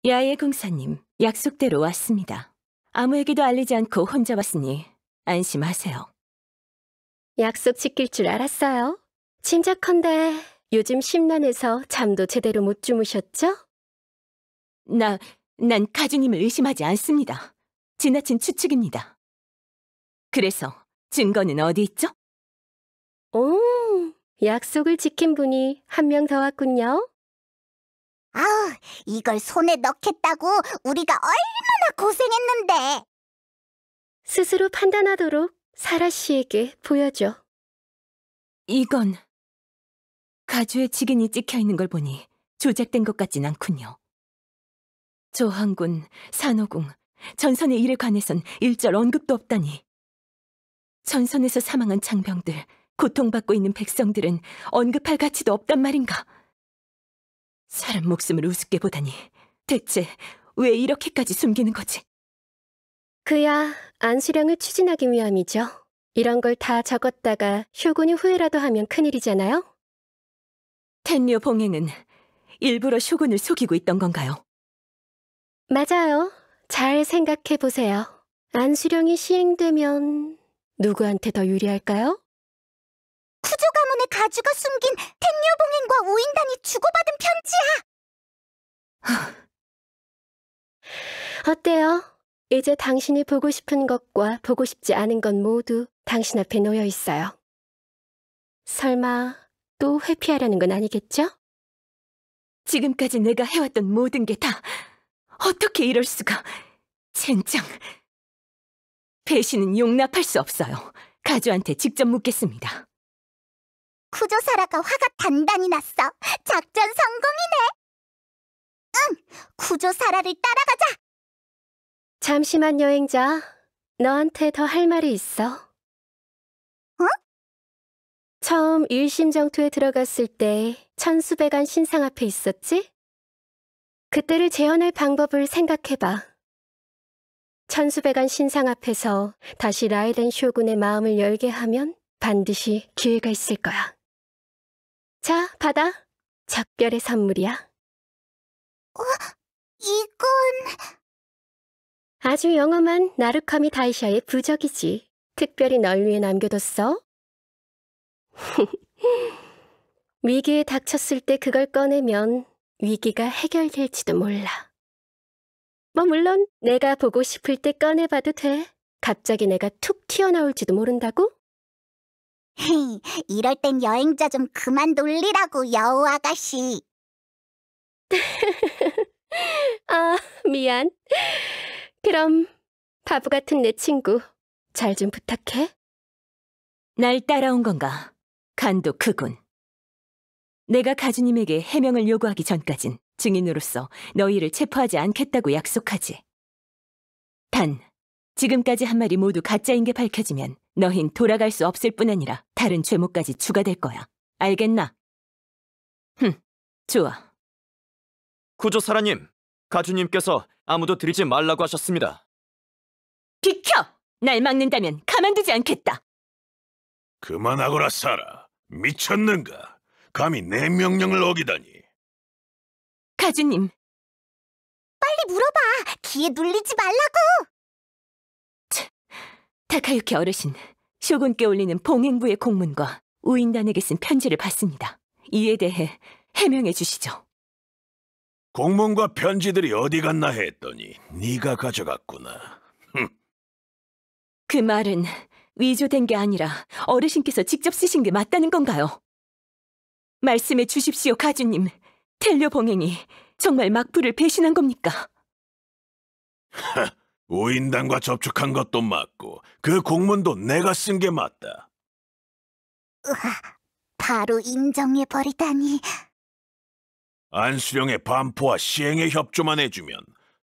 야예 공사님, 약속대로 왔습니다. 아무에게도 알리지 않고 혼자 왔으니 안심하세요. 약속 지킬 줄 알았어요. 짐작컨대 요즘 심란해서 잠도 제대로 못 주무셨죠? 난 가주님을 의심하지 않습니다. 지나친 추측입니다. 그래서 증거는 어디 있죠? 오, 약속을 지킨 분이 한 명 더 왔군요. 아우, 이걸 손에 넣겠다고 우리가 얼마나 고생했는데. 스스로 판단하도록 사라 씨에게 보여줘. 이건 가주의 직인이 찍혀 있는 걸 보니 조작된 것 같진 않군요. 조항군, 산호궁, 전선의 일에 관해선 일절 언급도 없다니. 전선에서 사망한 장병들, 고통받고 있는 백성들은 언급할 가치도 없단 말인가? 사람 목숨을 우습게 보다니 대체 왜 이렇게까지 숨기는 거지? 그야 안수령을 추진하기 위함이죠. 이런 걸 다 적었다가 쇼군이 후회라도 하면 큰일이잖아요. 텐류 봉행은 일부러 쇼군을 속이고 있던 건가요? 맞아요. 잘 생각해 보세요. 안수령이 시행되면 누구한테 더 유리할까요? 쿠조 가문의 가주가 숨긴 텐류봉행과 우인단이 주고받은 편지야. 어때요? 이제 당신이 보고 싶은 것과 보고 싶지 않은 것 모두 당신 앞에 놓여 있어요. 설마 또 회피하려는 건 아니겠죠? 지금까지 내가 해왔던 모든 게 다 어떻게 이럴 수가? 젠장. 배신은 용납할 수 없어요. 가주한테 직접 묻겠습니다. 쿠조 사라가 화가 단단히 났어. 작전 성공이네. 응, 쿠조 사라를 따라가자. 잠시만 여행자, 너한테 더 할 말이 있어. 어? 처음 일심정토에 들어갔을 때 천수백안 신상 앞에 있었지? 그때를 재현할 방법을 생각해봐. 천수백안 신상 앞에서 다시 라이덴 쇼군의 마음을 열게 하면 반드시 기회가 있을 거야. 자, 받아. 작별의 선물이야. 이건... 아주 영험한 나루카미 다이샤의 부적이지. 특별히 널 위해 남겨뒀어. 위기에 닥쳤을 때 그걸 꺼내면 위기가 해결될지도 몰라. 뭐 물론 내가 보고 싶을 때 꺼내봐도 돼. 갑자기 내가 툭 튀어나올지도 모른다고? 헤이, 이럴 땐 여행자 좀 그만 놀리라고, 여우 아가씨. 아, 미안. 그럼 바보 같은 내 친구 잘 좀 부탁해. 날 따라온 건가? 간도 크군. 내가 가주님에게 해명을 요구하기 전까진 증인으로서 너희를 체포하지 않겠다고 약속하지. 단, 지금까지 한 말이 모두 가짜인 게 밝혀지면 너흰 돌아갈 수 없을 뿐 아니라 다른 죄목까지 추가될 거야. 알겠나? 좋아. 쿠조사라님, 가주님께서 아무도 들이지 말라고 하셨습니다. 비켜! 날 막는다면 가만두지 않겠다. 그만하거라, 사라. 미쳤는가? 감히 내 명령을 어기다니. 가주님, 빨리 물어봐. 기에 눌리지 말라고. 타카유키 어르신, 쇼군께 올리는 봉행부의 공문과 우인단에게 쓴 편지를 봤습니다. 이에 대해 해명해 주시죠. 공문과 편지들이 어디 갔나 했더니 네가 가져갔구나. 그 말은 위조된 게 아니라 어르신께서 직접 쓰신 게 맞다는 건가요? 말씀해 주십시오, 가주님. 텔료 봉행이 정말 막부를 배신한 겁니까? 우인단과 접촉한 것도 맞고 그 공문도 내가 쓴 게 맞다. 바로 인정해버리다니. 안수령의 반포와 시행의 협조만 해주면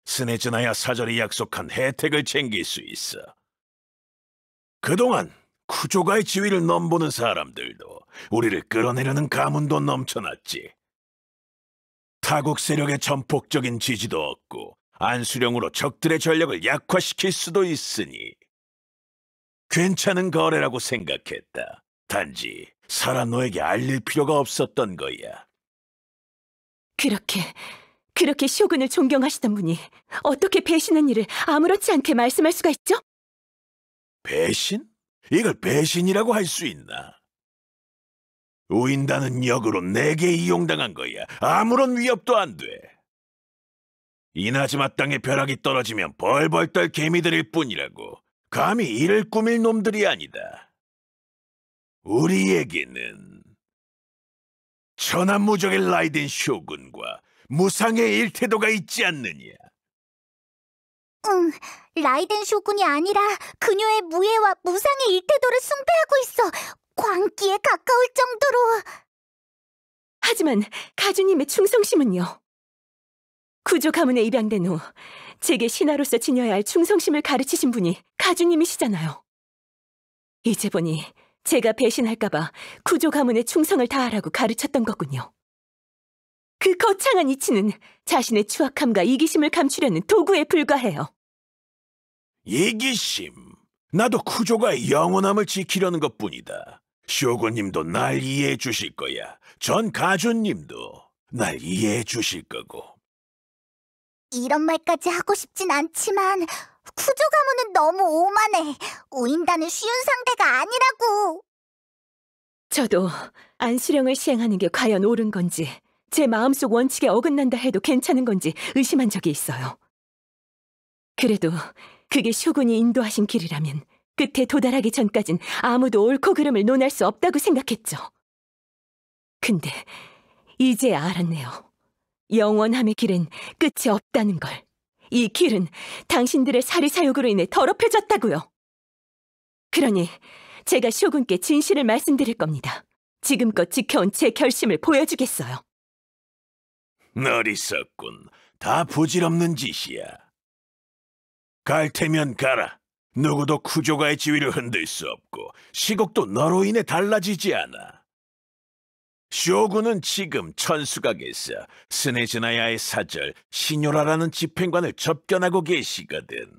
스네즈나야 사절이 약속한 혜택을 챙길 수 있어. 그동안 쿠조가의 지위를 넘보는 사람들도 우리를 끌어내려는 가문도 넘쳐났지. 타국 세력의 전폭적인 지지도 얻고 안수령으로 적들의 전력을 약화시킬 수도 있으니 괜찮은 거래라고 생각했다. 단지 사라 너에게 알릴 필요가 없었던 거야. 그렇게 그렇게 쇼군을 존경하시던 분이 어떻게 배신한 일을 아무렇지 않게 말씀할 수가 있죠? 배신? 이걸 배신이라고 할 수 있나? 우인다는 역으로 내게 이용당한 거야. 아무런 위협도 안 돼. 이나즈마 땅에 벼락이 떨어지면 벌벌 떨 개미들일 뿐이라고. 감히 이를 꾸밀 놈들이 아니다. 우리에게는 천하무적의 라이덴 쇼군과 무상의 일태도가 있지 않느냐. 응, 라이덴 쇼군이 아니라 그녀의 무예와 무상의 일태도를 숭배하고 있어. 광기에 가까울 정도로. 하지만 가주님의 충성심은요? 구조 가문에 입양된 후 제게 신하로서 지녀야 할 충성심을 가르치신 분이 가주님이시잖아요. 이제 보니 제가 배신할까봐 구조 가문의 충성을 다하라고 가르쳤던 거군요. 그 거창한 이치는 자신의 추악함과 이기심을 감추려는 도구에 불과해요. 이기심. 나도 쿠조가의 영원함을 지키려는 것뿐이다. 쇼군님도 날 이해해 주실 거야. 전 가주님도 날 이해해 주실 거고. 이런 말까지 하고 싶진 않지만 구조 가문은 너무 오만해. 우인다는 쉬운 상대가 아니라고. 저도 안수령을 시행하는 게 과연 옳은 건지, 제 마음속 원칙에 어긋난다 해도 괜찮은 건지 의심한 적이 있어요. 그래도 그게 쇼군이 인도하신 길이라면 끝에 도달하기 전까진 아무도 옳고 그름을 논할 수 없다고 생각했죠. 근데 이제 알았네요. 영원함의 길엔 끝이 없다는 걸. 이 길은 당신들의 사리사욕으로 인해 더럽혀졌다고요. 그러니 제가 쇼군께 진실을 말씀드릴 겁니다. 지금껏 지켜온 제 결심을 보여주겠어요. 어리석군. 다 부질없는 짓이야. 갈 테면 가라. 누구도 쿠조가의 지위를 흔들 수 없고 시국도 너로 인해 달라지지 않아. 쇼군은 지금 천수각에서 스네즈나야의 사절 시뇨라라는 집행관을 접견하고 계시거든.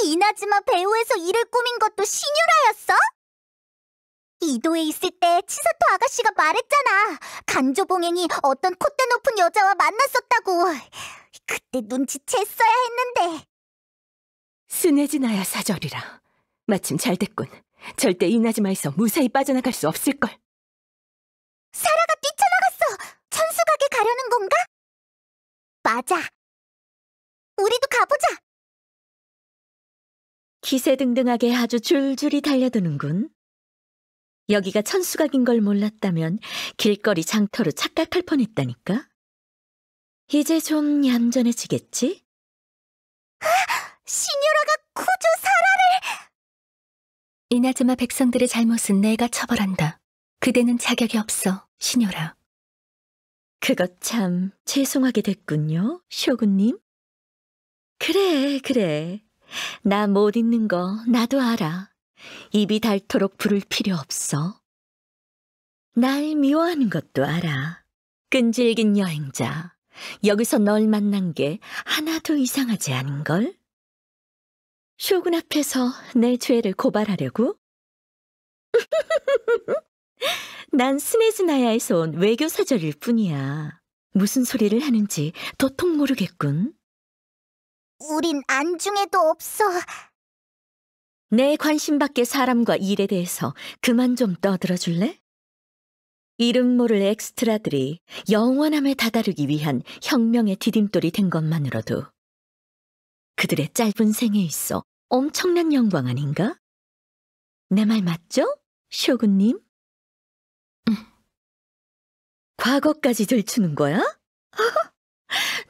이나즈마 배후에서 일을 꾸민 것도 시뉴라였어? 이도에 있을 때 치사토 아가씨가 말했잖아. 간조봉행이 어떤 콧대 높은 여자와 만났었다고. 그때 눈치챘어야 했는데. 스네즈나야 사절이라. 마침 잘 됐군. 절대 이나즈마에서 무사히 빠져나갈 수 없을걸. 사라가 뛰쳐나갔어. 천수각에 가려는 건가? 맞아. 우리도 가보자. 기세등등하게 아주 줄줄이 달려드는군. 여기가 천수각인 걸 몰랐다면 길거리 장터로 착각할 뻔했다니까. 이제 좀 얌전해지겠지? 시뉴라가 쿠조 사라를... 이나즈마 백성들의 잘못은 내가 처벌한다. 그대는 자격이 없어, 시뇨라. 그것 참 죄송하게 됐군요, 쇼군님. 그래. 나 못 잊는 거 나도 알아. 입이 닳도록 부를 필요 없어. 날 미워하는 것도 알아. 끈질긴 여행자. 여기서 널 만난 게 하나도 이상하지 않은걸? 쇼군 앞에서 내 죄를 고발하려고? 난 스네즈나야에서 온 외교사절일 뿐이야. 무슨 소리를 하는지 도통 모르겠군. 우린 안중에도 없어. 내 관심 밖의 사람과 일에 대해서 그만 좀 떠들어줄래? 이름 모를 엑스트라들이 영원함에 다다르기 위한 혁명의 디딤돌이 된 것만으로도 그들의 짧은 생에 있어 엄청난 영광 아닌가? 내 말 맞죠, 쇼군님? 과거까지 들추는 거야?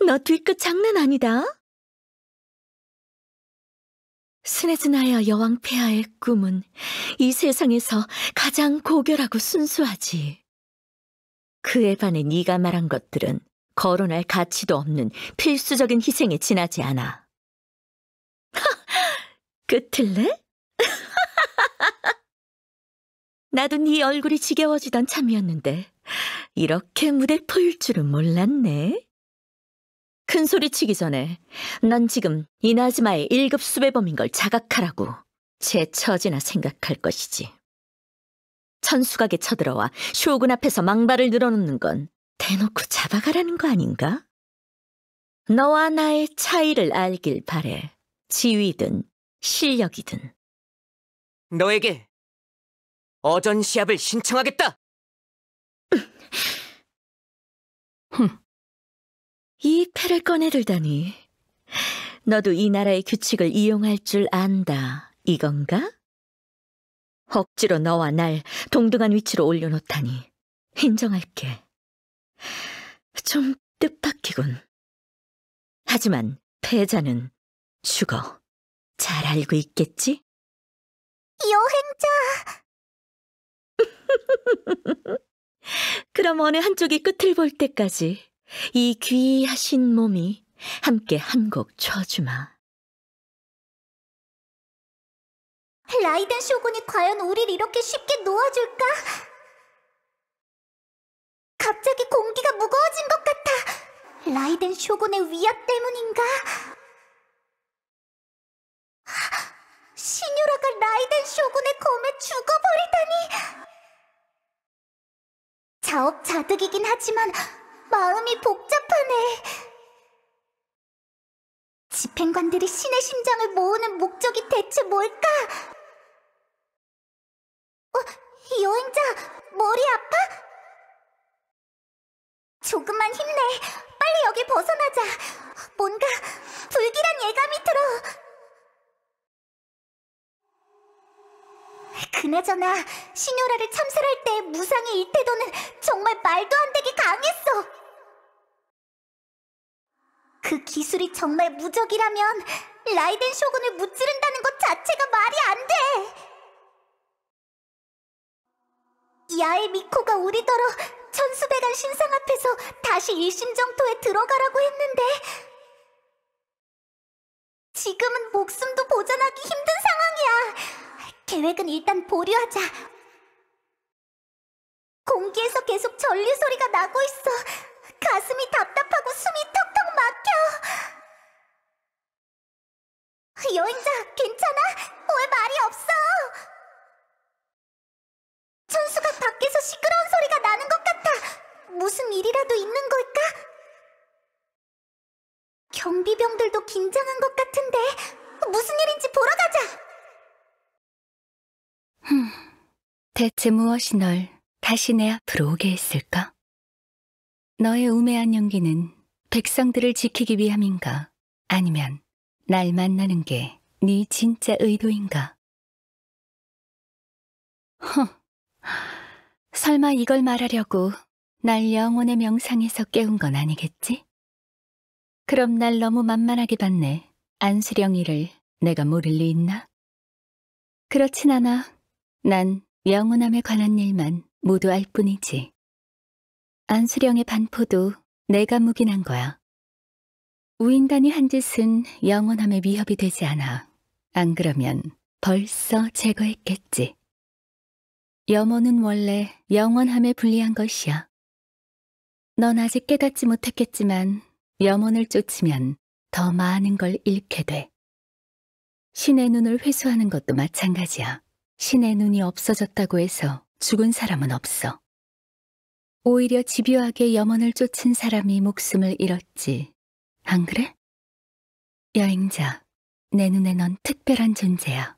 너 뒤끝 장난 아니다. 스네즈나야 여왕 폐하의 꿈은 이 세상에서 가장 고결하고 순수하지. 그에 반해 네가 말한 것들은 거론할 가치도 없는 필수적인 희생에 지나지 않아. 끝을래? 나도 네 얼굴이 지겨워지던 참이었는데 이렇게 무대포일 줄은 몰랐네. 큰 소리 치기 전에 난 지금 이나즈마의 1급 수배범인 걸 자각하라고 제 처지나 생각할 것이지. 천수각에 쳐들어와 쇼군 앞에서 망발을 늘어놓는 건 대놓고 잡아가라는 거 아닌가? 너와 나의 차이를 알길 바래. 지위든 실력이든. 너에게 어전 시합을 신청하겠다. 이 패를 꺼내들다니. 너도 이 나라의 규칙을 이용할 줄 안다, 이건가? 억지로 너와 날 동등한 위치로 올려놓다니 인정할게. 좀 뜻밖이군. 하지만 패자는 죽어. 잘 알고 있겠지? 여행자! 그럼 어느 한쪽이 끝을 볼 때까지 이 귀하신 몸이 함께 한 곡 쳐주마. 라이덴 쇼군이 과연 우릴 이렇게 쉽게 놓아줄까? 갑자기 공기가 무거워진 것 같아. 라이덴 쇼군의 위압 때문인가? 시뉴라가 라이덴 쇼군의 검에 죽어버리다니. 자업자득이긴 하지만 마음이 복잡하네. 집행관들이 신의 심장을 모으는 목적이 대체 뭘까? 여행자, 머리 아파? 조금만 힘내. 빨리 여길 벗어나자. 뭔가 불길한 예감이 들어. 그나저나 시뇨라를 참살할 때의 무상의 일태도는 정말 말도 안 되게 강했어. 그 기술이 정말 무적이라면 라이덴 쇼군을 무찌른다는 것 자체가 말이 안 돼. 야의 미코가 우리더러 천수백안 신상 앞에서 다시 일심정토에 들어가라고 했는데 지금은 목숨도 보전하기 힘든 상황이야. 계획은 일단 보류하자. 공기에서 계속 전류 소리가 나고 있어. 가슴이 답답하고 숨이 턱턱 막혀. 여행자, 괜찮아? 왜 말이 없어? 천수가 밖에서 시끄러운 소리가 나는 것 같아. 무슨 일이라도 있는 걸까? 경비병들도 긴장한 것 같은데 무슨 일인지 보러 가자. 대체 무엇이 널 다시 내 앞으로 오게 했을까? 너의 우매한 연기는 백성들을 지키기 위함인가? 아니면 날 만나는 게 네 진짜 의도인가? 설마 이걸 말하려고 날 영혼의 명상에서 깨운 건 아니겠지? 그럼 날 너무 만만하게 봤네. 안수령이를 내가 모를 리 있나? 그렇진 않아. 난 영원함에 관한 일만 모두 알 뿐이지. 안수령의 반포도 내가 묵인한 거야. 우인단이 한 짓은 영원함의 위협이 되지 않아. 안 그러면 벌써 제거했겠지. 염원은 원래 영원함에 불리한 것이야. 넌 아직 깨닫지 못했겠지만 염원을 쫓으면 더 많은 걸 잃게 돼. 신의 눈을 회수하는 것도 마찬가지야. 신의 눈이 없어졌다고 해서 죽은 사람은 없어. 오히려 집요하게 염원을 쫓은 사람이 목숨을 잃었지. 안 그래? 여행자, 내 눈에 넌 특별한 존재야.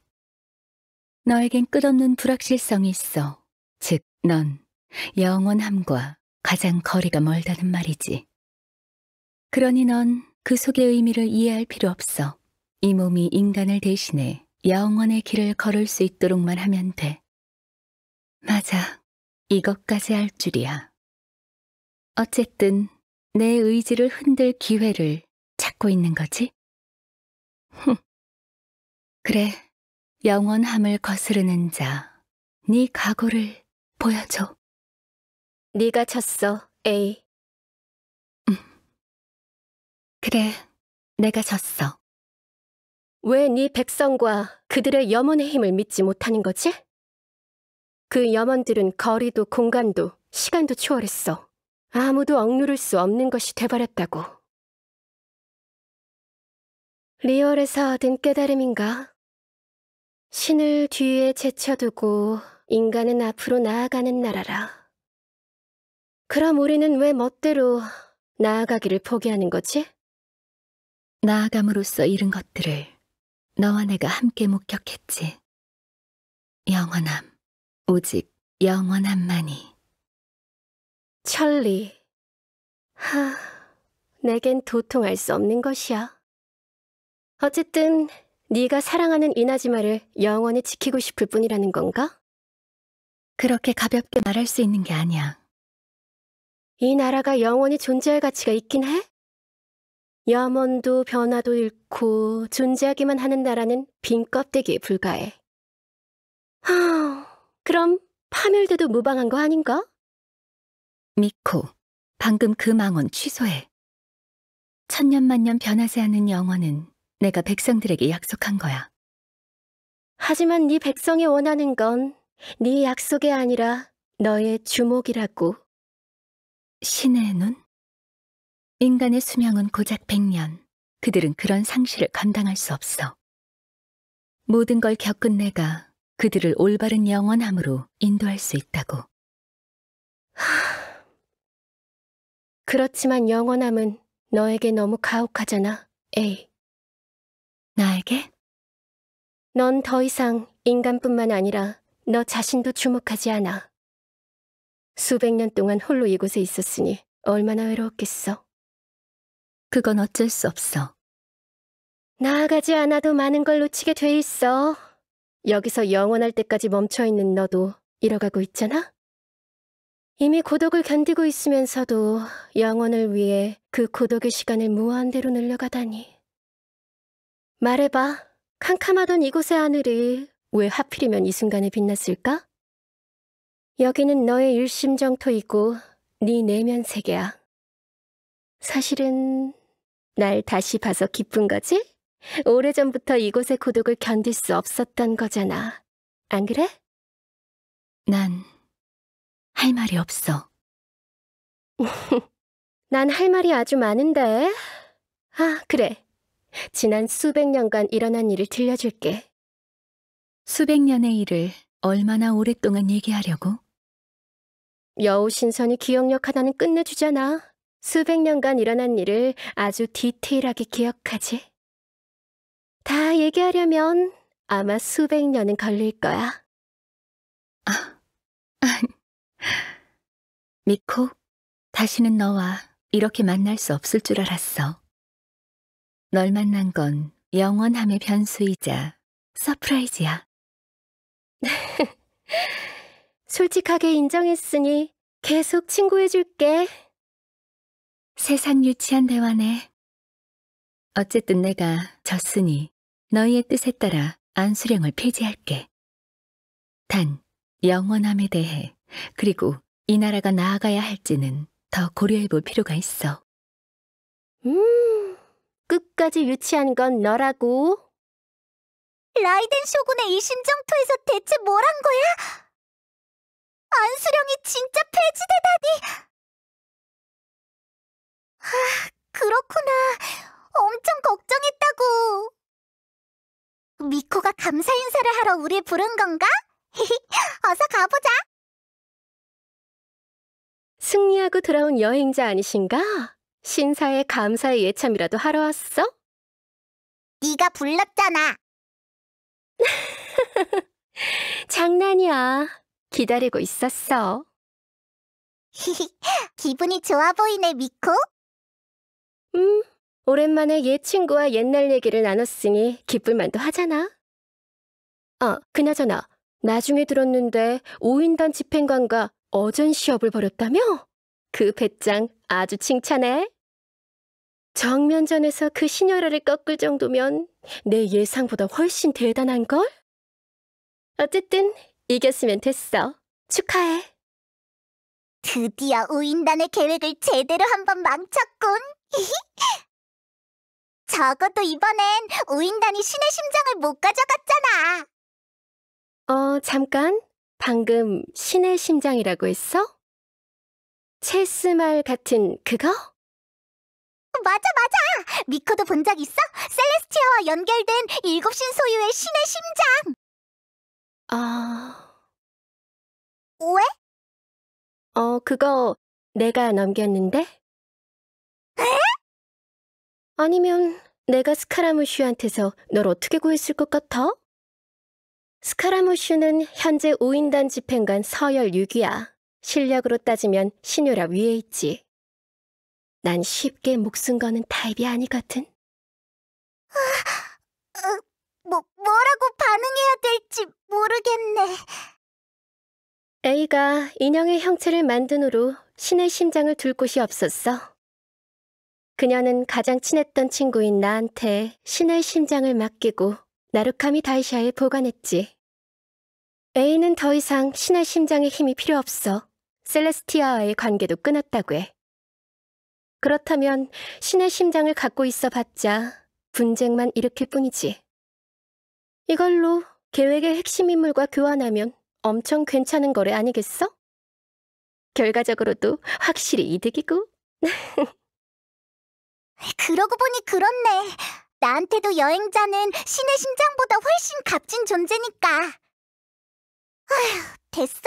너에겐 끝없는 불확실성이 있어. 즉, 넌 영원함과 가장 거리가 멀다는 말이지. 그러니 넌 그 속의 의미를 이해할 필요 없어. 이 몸이 인간을 대신해 영원의 길을 걸을 수 있도록만 하면 돼. 맞아, 이것까지 할 줄이야. 어쨌든 내 의지를 흔들 기회를 찾고 있는 거지? 그래, 영원함을 거스르는 자, 네 각오를 보여줘. 네가 졌어, 에이. 그래, 내가 졌어. 왜 네 백성과 그들의 염원의 힘을 믿지 못하는 거지? 그 염원들은 거리도 공간도 시간도 초월했어. 아무도 억누를 수 없는 것이 돼버렸다고. 리얼에서 얻은 깨달음인가? 신을 뒤에 제쳐두고 인간은 앞으로 나아가는 나라라. 그럼 우리는 왜 멋대로 나아가기를 포기하는 거지? 나아감으로써 잃은 것들을 너와 내가 함께 목격했지. 영원함, 오직 영원함만이. 천리. 내겐 도통할 수 없는 것이야. 어쨌든 네가 사랑하는 이나즈마를 영원히 지키고 싶을 뿐이라는 건가? 그렇게 가볍게 말할 수 있는 게 아니야. 이 나라가 영원히 존재할 가치가 있긴 해? 염원도 변화도 잃고 존재하기만 하는 나라는 빈 껍데기에 불과해. 그럼 파멸돼도 무방한 거 아닌가? 미코, 방금 그 망언 취소해. 천년만년 변하지 않는 영원은 내가 백성들에게 약속한 거야. 하지만 네 백성이 원하는 건 네 약속이 아니라 너의 주목이라고. 신의 눈? 인간의 수명은 고작 100년. 그들은 그런 상실을 감당할 수 없어. 모든 걸 겪은 내가 그들을 올바른 영원함으로 인도할 수 있다고. 그렇지만 영원함은 너에게 너무 가혹하잖아, 에이. 나에게? 넌 더 이상 인간뿐만 아니라 너 자신도 주목하지 않아. 수백 년 동안 홀로 이곳에 있었으니 얼마나 외로웠겠어. 그건 어쩔 수 없어. 나아가지 않아도 많은 걸 놓치게 돼 있어. 여기서 영원할 때까지 멈춰있는 너도 잃어가고 있잖아? 이미 고독을 견디고 있으면서도 영원을 위해 그 고독의 시간을 무한대로 늘려가다니. 말해봐, 캄캄하던 이곳의 하늘이 왜 하필이면 이 순간에 빛났을까? 여기는 너의 일심정토이고 네 내면 세계야. 사실은 날 다시 봐서 기쁜 거지? 오래전부터 이곳의 고독을 견딜 수 없었던 거잖아. 안 그래? 난 할 말이 없어. 난 할 말이 아주 많은데. 그래. 지난 수백 년간 일어난 일을 들려줄게. 수백 년의 일을 얼마나 오랫동안 얘기하려고? 여우신선이 기억력 하나는 끝내주잖아. 수백 년간 일어난 일을 아주 디테일하게 기억하지. 다 얘기하려면 아마 수백 년은 걸릴 거야. 미코, 다시는 너와 이렇게 만날 수 없을 줄 알았어. 널 만난 건 영원함의 변수이자 서프라이즈야. 솔직하게 인정했으니 계속 친구해줄게. 세상 유치한 대화네. 어쨌든 내가 졌으니 너희의 뜻에 따라 안수령을 폐지할게. 단, 영원함에 대해, 그리고 이 나라가 나아가야 할지는 더 고려해볼 필요가 있어. 끝까지 유치한 건 너라고. 라이덴 쇼군의 이 심정토에서 대체 뭘 한 거야? 안수령이 진짜 폐지되다니! 그렇구나. 엄청 걱정했다고. 미코가 감사 인사를 하러 우릴 부른 건가? 어서 가보자. 승리하고 돌아온 여행자 아니신가? 신사에 감사의 예참이라도 하러 왔어? 네가 불렀잖아. 장난이야. 기다리고 있었어. 기분이 좋아 보이네, 미코. 오랜만에 옛 친구와 옛날 얘기를 나눴으니 기쁠만도 하잖아. 그나저나 나중에 들었는데 오인단 집행관과 어전 시합을 벌였다며? 그 배짱 아주 칭찬해. 정면전에서 그 신혈아를 꺾을 정도면 내 예상보다 훨씬 대단한걸? 어쨌든 이겼으면 됐어. 축하해. 드디어 우인단의 계획을 제대로 한번 망쳤군. 적어도 이번엔 우인단이 신의 심장을 못 가져갔잖아. 잠깐. 방금 신의 심장이라고 했어? 체스말 같은 그거? 맞아. 미코도 본 적 있어? 셀레스티아와 연결된 일곱신 소유의 신의 심장. 왜? 그거 내가 넘겼는데? 아니면 내가 스카라무슈한테서 널 어떻게 구했을 것 같아? 스카라무슈는 현재 우인단 집행관 서열 6위야. 실력으로 따지면 신효라 위에 있지. 난 쉽게 목숨 거는 타입이 아니거든. 뭐라고 반응해야 될지 모르겠네. A가 인형의 형체를 만든 후로 신의 심장을 둘 곳이 없었어. 그녀는 가장 친했던 친구인 나한테 신의 심장을 맡기고 나루카미 다이샤에 보관했지. A는 더 이상 신의 심장의 힘이 필요 없어. 셀레스티아와의 관계도 끊었다고 해. 그렇다면 신의 심장을 갖고 있어봤자 분쟁만 일으킬 뿐이지. 이걸로 계획의 핵심 인물과 교환하면 엄청 괜찮은 거래 아니겠어? 결과적으로도 확실히 이득이고. 그러고 보니 그렇네. 나한테도 여행자는 신의 심장보다 훨씬 값진 존재니까. 아휴, 됐어.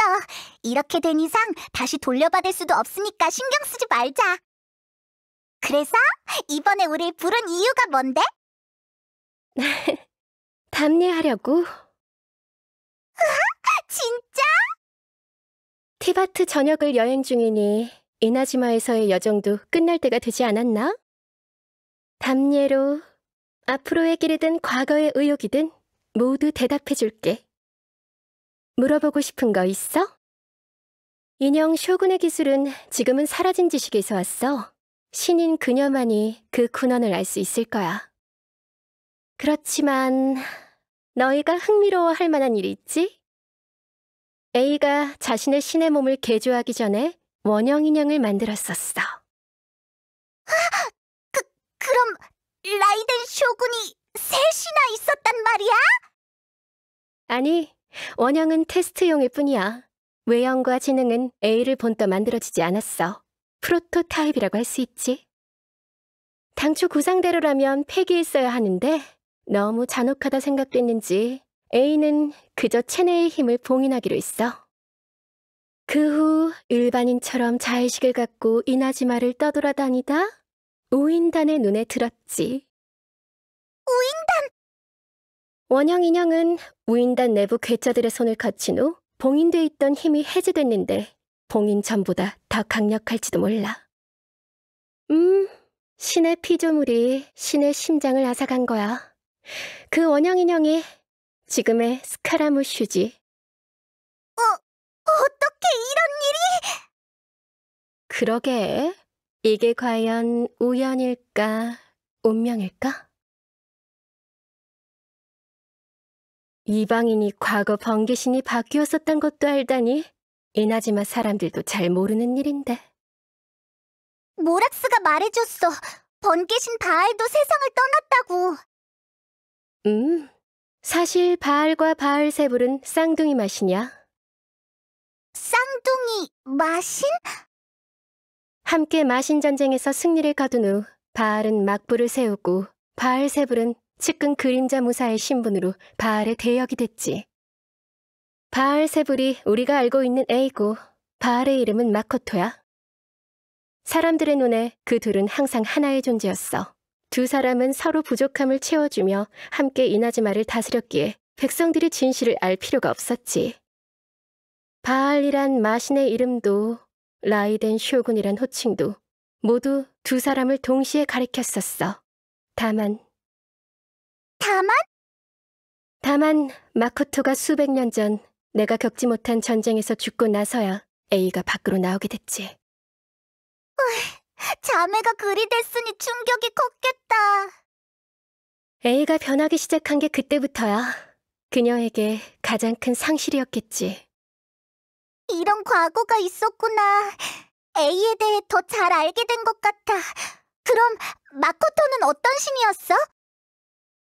이렇게 된 이상 다시 돌려받을 수도 없으니까 신경 쓰지 말자. 그래서 이번에 우릴 부른 이유가 뭔데? 답례하려고. 진짜? 티바트 전역을 여행 중이니 이나즈마에서의 여정도 끝날 때가 되지 않았나? 답례로 앞으로의 길이든 과거의 의욕이든 모두 대답해줄게. 물어보고 싶은 거 있어? 인형 쇼군의 기술은 지금은 사라진 지식에서 왔어. 신인 그녀만이 그 근원을 알 수 있을 거야. 그렇지만 너희가 흥미로워할 만한 일이 있지? A가 자신의 신의 몸을 개조하기 전에 원형 인형을 만들었었어. 그럼 라이덴 쇼군이 셋이나 있었단 말이야? 아니, 원형은 테스트용일 뿐이야. 외형과 지능은 A를 본떠 만들어지지 않았어. 프로토타입이라고 할 수 있지. 당초 구상대로라면 폐기했어야 하는데 너무 잔혹하다 생각됐는지 A는 그저 체내의 힘을 봉인하기로 했어. 그 후 일반인처럼 자의식을 갖고 이나즈마를 떠돌아다니다 우인단의 눈에 들었지. 우인단? 원형 인형은 우인단 내부 괴짜들의 손을 거친 후 봉인돼 있던 힘이 해제됐는데 봉인 전보다 더 강력할지도 몰라. 신의 피조물이 신의 심장을 앗아간 거야. 그 원형 인형이 지금의 스카라무슈지. 어떻게 이런 일이? 그러게, 이게 과연 우연일까, 운명일까? 이방인이 과거 번개신이 바뀌었었던 것도 알다니 이나즈마 사람들도 잘 모르는 일인데. 모락스가 말해줬어. 번개신 바알도 세상을 떠났다고. 사실 바알과 바알세불은 쌍둥이 맛이냐? 쌍둥이 마신? 함께 마신 전쟁에서 승리를 거둔 후 바알은 막부를 세우고 바알세불은 측근 그림자 무사의 신분으로 바알의 대역이 됐지. 바알세불이 우리가 알고 있는 A고 바알의 이름은 마코토야. 사람들의 눈에 그 둘은 항상 하나의 존재였어. 두 사람은 서로 부족함을 채워주며 함께 이나즈마를 다스렸기에 백성들이 진실을 알 필요가 없었지. 바알이란 마신의 이름도 라이덴 쇼군이란 호칭도 모두 두 사람을 동시에 가리켰었어. 다만 마코토가 수백 년 전 내가 겪지 못한 전쟁에서 죽고 나서야 A가 밖으로 나오게 됐지. 자매가 그리 됐으니 충격이 컸겠다. A가 변하기 시작한 게 그때부터야. 그녀에게 가장 큰 상실이었겠지. 이런 과거가 있었구나. A에 대해 더 잘 알게 된 것 같아. 그럼 마코토는 어떤 신이었어?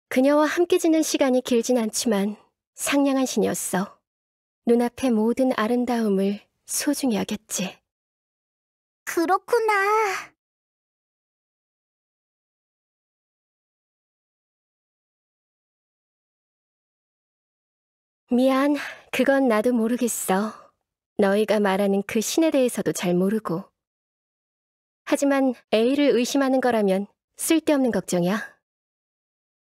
그녀와 함께 지낸 시간이 길진 않지만 상냥한 신이었어. 눈앞의 모든 아름다움을 소중히 여겼지. 그렇구나. 미안, 그건 나도 모르겠어. 너희가 말하는 그 신에 대해서도 잘 모르고. 하지만 A를 의심하는 거라면 쓸데없는 걱정이야.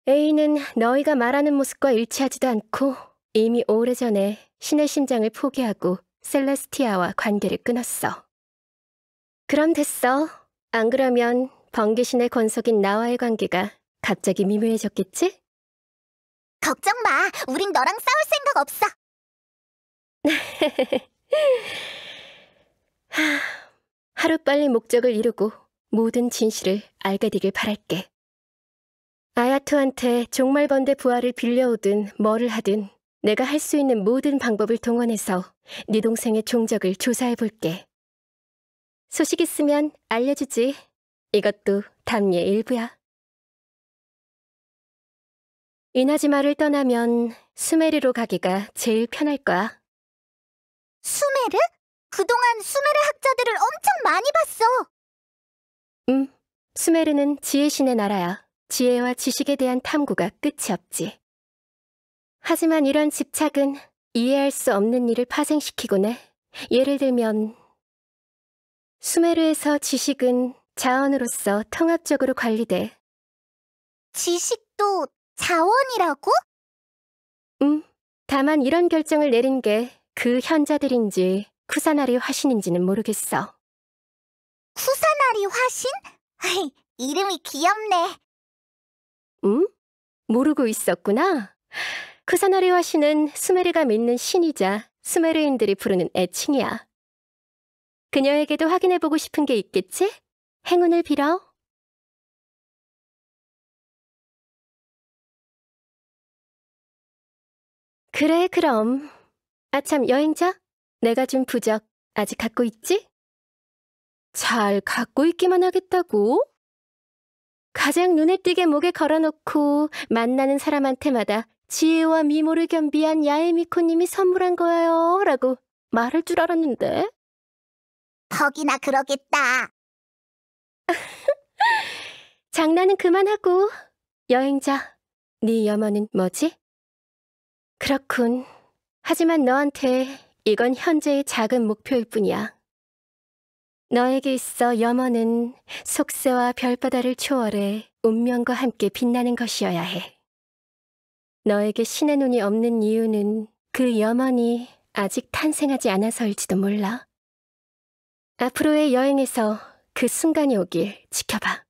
A는 너희가 말하는 모습과 일치하지도 않고 이미 오래전에 신의 심장을 포기하고 셀레스티아와 관계를 끊었어. 그럼 됐어. 안 그러면 번개신의 권속인 나와의 관계가 갑자기 미묘해졌겠지? 걱정 마. 우린 너랑 싸울 생각 없어. 하루빨리 목적을 이루고 모든 진실을 알게 되길 바랄게. 아야토한테 종말번대 부하를 빌려오든 뭐를 하든 내가 할 수 있는 모든 방법을 동원해서 네 동생의 종적을 조사해볼게. 소식 있으면 알려주지. 이것도 답례의 일부야. 이나즈마를 떠나면 수메르로 가기가 제일 편할 거야. 수메르? 그동안 수메르 학자들을 엄청 많이 봤어. 수메르는 지혜 신의 나라야. 지혜와 지식에 대한 탐구가 끝이 없지. 하지만 이런 집착은 이해할 수 없는 일을 파생시키곤 해. 예를 들면 수메르에서 지식은 자원으로서 통합적으로 관리돼. 지식도 자원이라고? 다만 이런 결정을 내린 게 그 현자들인지 쿠사나리 화신인지는 모르겠어. 쿠사나리 화신? 이름이 귀엽네. 모르고 있었구나. 쿠사나리 화신은 수메르가 믿는 신이자 수메르인들이 부르는 애칭이야. 그녀에게도 확인해보고 싶은 게 있겠지? 행운을 빌어. 그래, 그럼. 아참, 여행자? 내가 준 부적 아직 갖고 있지? 잘 갖고 있기만 하겠다고? 가장 눈에 띄게 목에 걸어놓고 만나는 사람한테마다 지혜와 미모를 겸비한 야에미코님이 선물한 거예요 라고 말할 줄 알았는데. 덕이나 그러겠다. 장난은 그만하고. 여행자, 네 염원은 뭐지? 그렇군. 하지만 너한테 이건 현재의 작은 목표일 뿐이야. 너에게 있어 염원은 속세와 별바다를 초월해 운명과 함께 빛나는 것이어야 해. 너에게 신의 눈이 없는 이유는 그 염원이 아직 탄생하지 않아서일지도 몰라. 앞으로의 여행에서 그 순간이 오길 지켜봐.